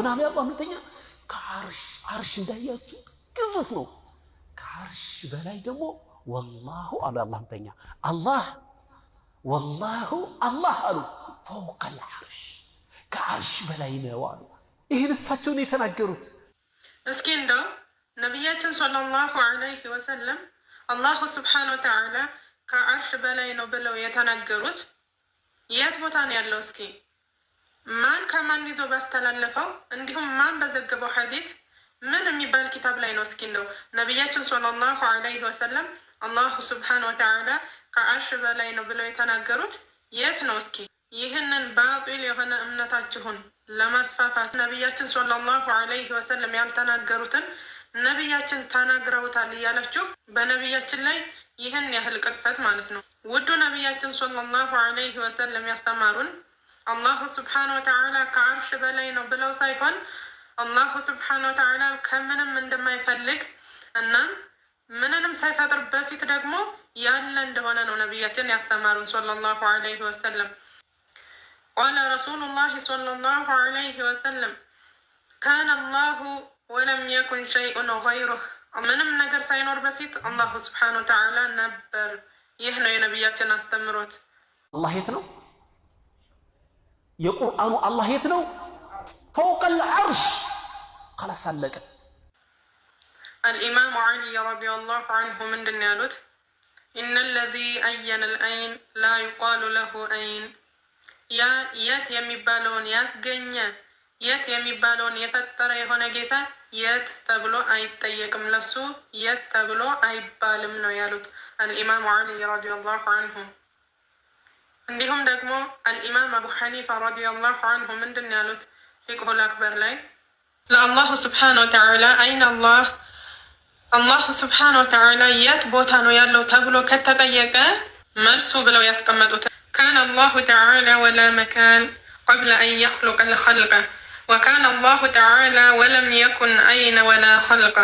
ምናምን ያለው አምልተኛ ከአርሽ እንዳያችሁ ግዙፍ ነው። ከአርሽ በላይ ደግሞ ወላሁ አሉ አላህምተኛ አላህ ወላሁ አላህ አሉ ፈውቀል አርሽ ከአርሽ በላይ ነው አሉ። ይህን እሳቸውን የተናገሩት። እስኪ እንደው ነቢያችን ሰለላሁ ዐለይሂ ወሰለም አላሁ ስብሓነሁ ወተዓላ ከአርሽ በላይ ነው ብለው የተናገሩት የት ቦታ ነው ያለው? እስኪ ማን ከማን ይዞ ባስተላለፈው እንዲሁም ማን በዘገበው ሐዲስ ምን የሚባል ኪታብ ላይ ነው? እስኪ እንደው ነቢያችን ሰለላሁ ዐለይሂ ወሰለም አላሁ ስብሓነሁ ወተዓላ ከአርሽ በላይ ነው ብለው የተናገሩት የት ነው? እስኪ ይህንን ባጢል የሆነ እምነታችሁን ለማስፋፋት ነቢያችን ሰለላሁ ዐለይሂ ወሰለም ያልተናገሩትን ነቢያችን ተናግረውታል እያላችሁ በነቢያችን ላይ ይህን ያህል ቅጥፈት ማለት ነው። ውዱ ነቢያችን ሰለላሁ ዐለይሂ ወሰለም ያስተማሩን አላሁ ስብሓነሁ ወተዓላ ከአርሽ በላይ ነው ብለው ሳይሆን አላሁ ስብሓነሁ ወተዓላ ከምንም እንደማይፈልግ እና ምንንም ሳይፈጥር በፊት ደግሞ ያለ እንደሆነ ነው ነቢያችን ያስተማሩን ሰለላሁ ዐለይሂ ወሰለም። ቃለ ረሱሉላሂ ሰለላሁ ዐለይሂ ወሰለም ካነ አላሁ ወለም የኩን ሸይኡን ገይሩህ ምንም ነገር ሳይኖር በፊት አላሁ ስብሓነሁ ወተዓላ ነበር። ይህ ነው የነቢያችን አስተምሮት። አላህ የት ነው? የቁርአኑ አላህ የት ነው? ፈውቀል ዐርሽ خلاص አለቀ። الإمام علي رضي الله عنه من دنيالوت إن الذي أين الأين لا يقال له أين يا يت يميبالون ياسجنيا يت يميبالون يفتر يهون جيتا يت تبلو أي تيكم لسو يت تبلو أي بالم نيالوت الإمام علي رضي الله عنه. عندهم دكمو الإمام أبو حنيفة رضي الله عنه من دنيالوت فقه الأكبر لي لله سبحانه وتعالى أين الله الله سبحانه وتعالى يت بوتانو يالو تبلو كتتيك ملسو بلو يسقمتو كان الله تعالى ولا مكان قبل أن يخلق الخلق وكان الله تعالى ولم يكن أين ولا خلق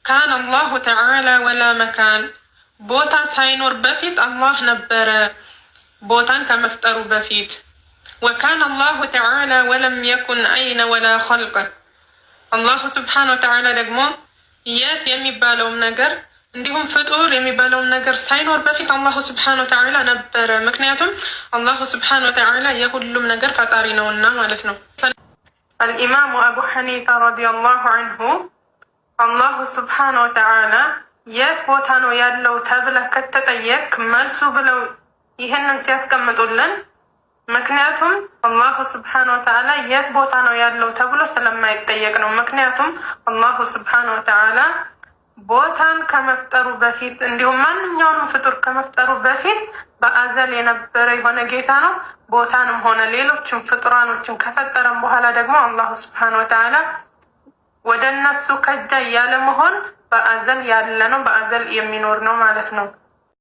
كان الله تعالى ولا مكان بوتا ساينور بفيت الله نبر بوتان كمفترو بفيت وكان الله تعالى ولم يكن أين ولا خلق الله سبحانه وتعالى دقمو يات يميبالوم نجر عندهم فطور يميبالوم نجر ساينور بفيت الله سبحانه وتعالى نبر مكنياتهم الله سبحانه وتعالى يقول لهم نجر فطارينا ونا مالتنا. الإمام أبو حنيفة رضي الله عنه الله سبحانه وتعالى يات بوتانو يالو تبله كتتيك ملسو بلو يهنن سياسكمتولن ምክንያቱም አላሁ ስብሓነሁ ወተዓላ የት ቦታ ነው ያለው ተብሎ ስለማይጠየቅ ነው። ምክንያቱም አላሁ ስብሓነሁ ወተዓላ ቦታን ከመፍጠሩ በፊት እንዲሁም ማንኛውንም ፍጡር ከመፍጠሩ በፊት በአዘል የነበረ የሆነ ጌታ ነው። ቦታንም ሆነ ሌሎችም ፍጡራኖችን ከፈጠረም በኋላ ደግሞ አላሁ ስብሓነሁ ወተዓላ ወደ እነሱ ከጃ ያለ መሆን በአዘል ያለ ነው፣ በአዘል የሚኖር ነው ማለት ነው።